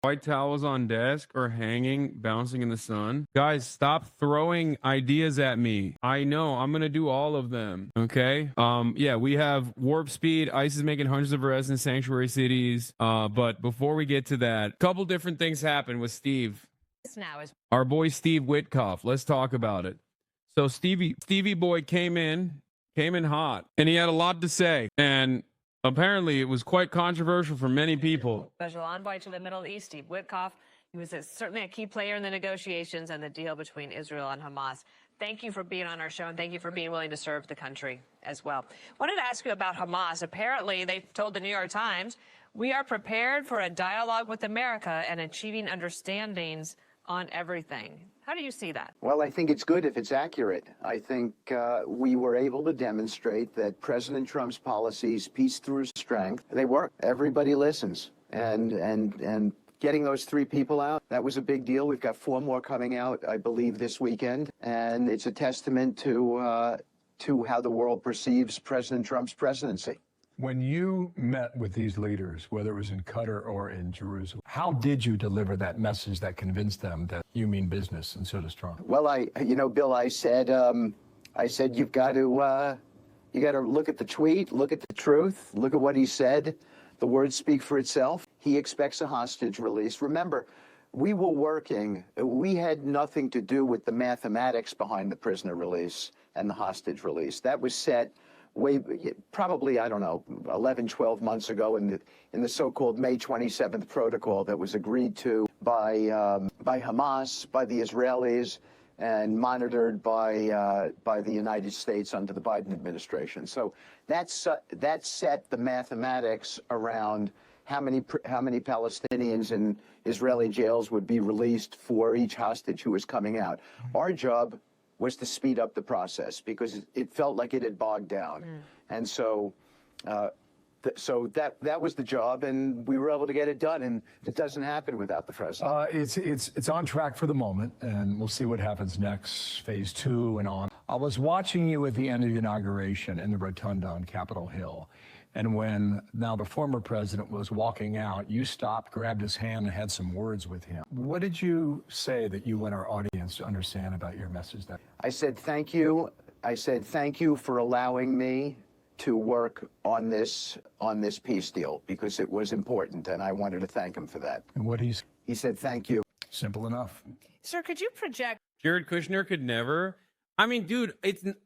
White towels on desk or hanging, bouncing in the sun. Guys, stop throwing ideas at me. I know I'm gonna do all of them. Okay. Yeah, we have warp speed. ICE is making hundreds of arrests in sanctuary cities. But before we get to that, a couple different things happened with Steve. Now is our boy Steve Witkoff. Let's talk about it. So Stevie boy came in hot, and he had a lot to say, and apparently it was quite controversial for many people. Special envoy to the Middle East, Steve Witkoff. He was certainly a key player in the negotiations and the deal between Israel and Hamas. Thank you for being on our show, and thank you for being willing to serve the country as well. Wanted to ask you about Hamas. Apparently, they told the New York Times, we are prepared for a dialogue with America and achieving understandings on everything. How do you see that? Well, I think it's good if it's accurate. I think we were able to demonstrate that President Trump's policies, peace through strength, they work. Everybody listens. And getting those 3 people out, that was a big deal. We've got 4 more coming out, I believe, this weekend. And it's a testament to how the world perceives President Trump's presidency. When you met with these leaders, whether it was in Qatar or in Jerusalem, how did you deliver that message that convinced them that you mean business and so does Trump? Well, Bill, I said you've got to look at the tweet, look at the truth, look at what he said. The words speak for itself. He expects a hostage release. Remember, we had nothing to do with the mathematics behind the prisoner release and the hostage release. That was set probably, I don't know, 11, 12 months ago in the so-called May 27th protocol that was agreed to by Hamas, by the Israelis, and monitored by the United States under the Biden administration. So that set the mathematics around how many Palestinians in Israeli jails would be released for each hostage who was coming out. Our job was to speed up the process because it felt like it had bogged down. And so that was the job, and we were able to get it done, and it doesn't happen without the president. It's on track for the moment, and we'll see what happens next, phase 2 and on. I was watching you at the end of the inauguration in the rotunda on Capitol Hill, and when now the former president was walking out, you stopped, grabbed his hand, and had some words with him. What did you say that you want our audience to understand about your message? I said, thank you. I said, thank you for allowing me to work on this peace deal because it was important, and I wanted to thank him for that. And what he said, thank you. Simple enough. Sir, could you project? Jared Kushner could never. I mean, dude,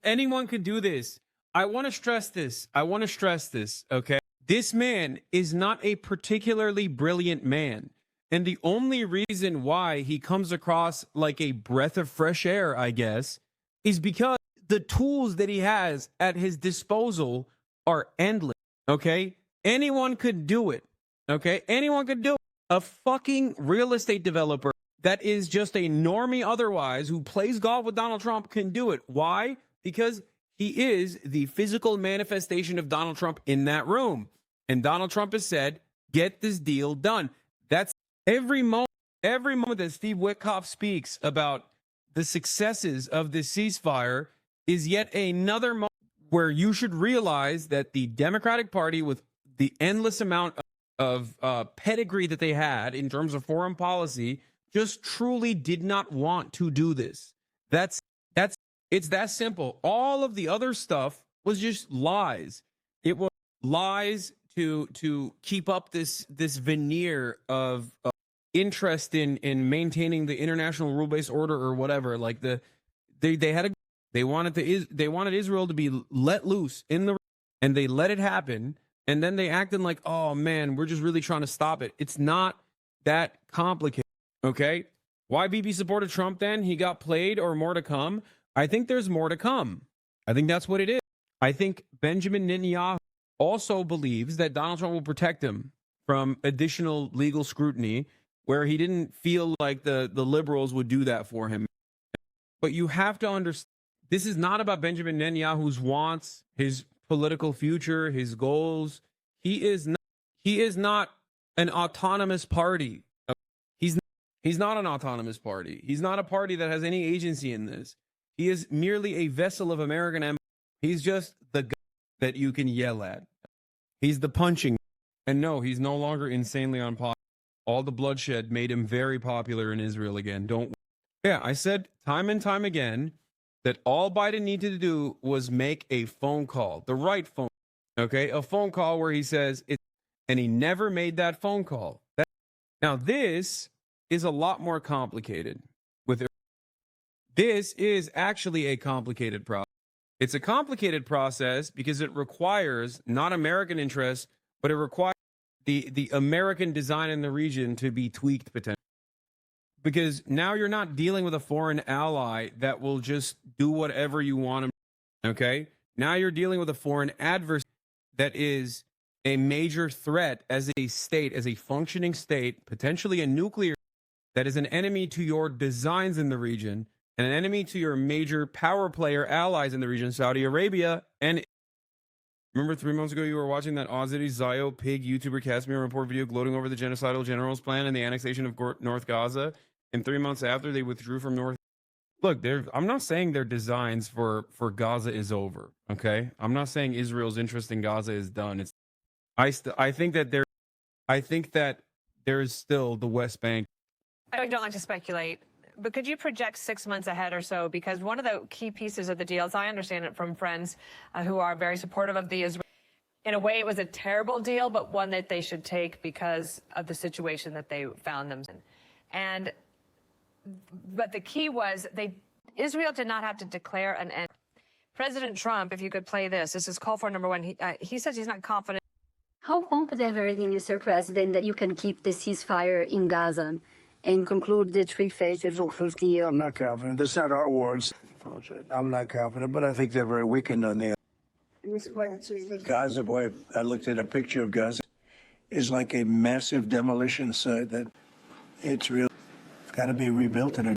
anyone could do this. I want to stress this. Okay? This man is not a particularly brilliant man. And the only reason why he comes across like a breath of fresh air, I guess, is because the tools that he has at his disposal are endless. Okay? Anyone could do it. Okay? Anyone could do it. A fucking real estate developer that is just a normie otherwise who plays golf with Donald Trump can do it. Why? Because he is the physical manifestation of Donald Trump in that room. And Donald Trump has said, get this deal done. That's every moment that Steve Witkoff speaks about the successes of this ceasefire is yet another moment where you should realize that the Democratic Party, with the endless amount of pedigree that they had in terms of foreign policy, just truly did not want to do this. It's that simple. All of the other stuff was just lies. It was lies to keep up this veneer of interest in maintaining the international rule-based order or whatever. Like they wanted Israel to be let loose and they let it happen, and then they acted like, oh man, we're just really trying to stop it. It's not that complicated. Okay, why Bibi supported Trump then? He got played, or more to come? I think there's more to come. I think that's what it is. I think Benjamin Netanyahu also believes that Donald Trump will protect him from additional legal scrutiny, where he didn't feel like the liberals would do that for him. But you have to understand, this is not about Benjamin Netanyahu's wants, his political future, his goals. He is not an autonomous party. He's not an autonomous party. He's not a party that has any agency in this. He is merely a vessel of American empire. He's just the guy that you can yell at. He's the punching. And no, he's no longer insanely unpopular. all the bloodshed made him very popular in Israel again. Yeah, I said time and time again that all Biden needed to do was make a phone call, the right phone, okay? A phone call where he says it, and he never made that phone call. Now, this is a lot more complicated. This is actually a complicated process. It's a complicated process because it requires not American interests, but it requires the American design in the region to be tweaked potentially. Because now you're not dealing with a foreign ally that will just do whatever you want them, okay? Now you're dealing with a foreign adversary that is a major threat as a state, as a functioning state, potentially a nuclear, that is an enemy to your designs in the region and an enemy to your major power player allies in the region, Saudi Arabia. And remember 3 months ago you were watching that Ozzy Zio pig YouTuber Casimir report video gloating over the genocidal general's plan and the annexation of North Gaza? And 3 months after, they withdrew from North. Look, I'm not saying their designs for Gaza is over, okay? I'm not saying Israel's interest in Gaza is done. I think that there is still the West Bank. I don't like to speculate, but could you project 6 months ahead or so? Because one of the key pieces of the deal, as I understand it from friends who are very supportive of the Israel, in a way it was a terrible deal, but one that they should take because of the situation that they found themselves in. But the key was Israel did not have to declare an end. President Trump, if you could play this is call for number one. He says he's not confident. How confident are you, Mr. President, that you can keep the ceasefire in Gaza and conclude the three phases of the deal? I'm not confident. That's not our words. I'm not confident, but I think they're very weakened on the Gaza. Boy, I looked at a picture of Gaza. It's like a massive demolition site that it's real. It's got to be rebuilt in a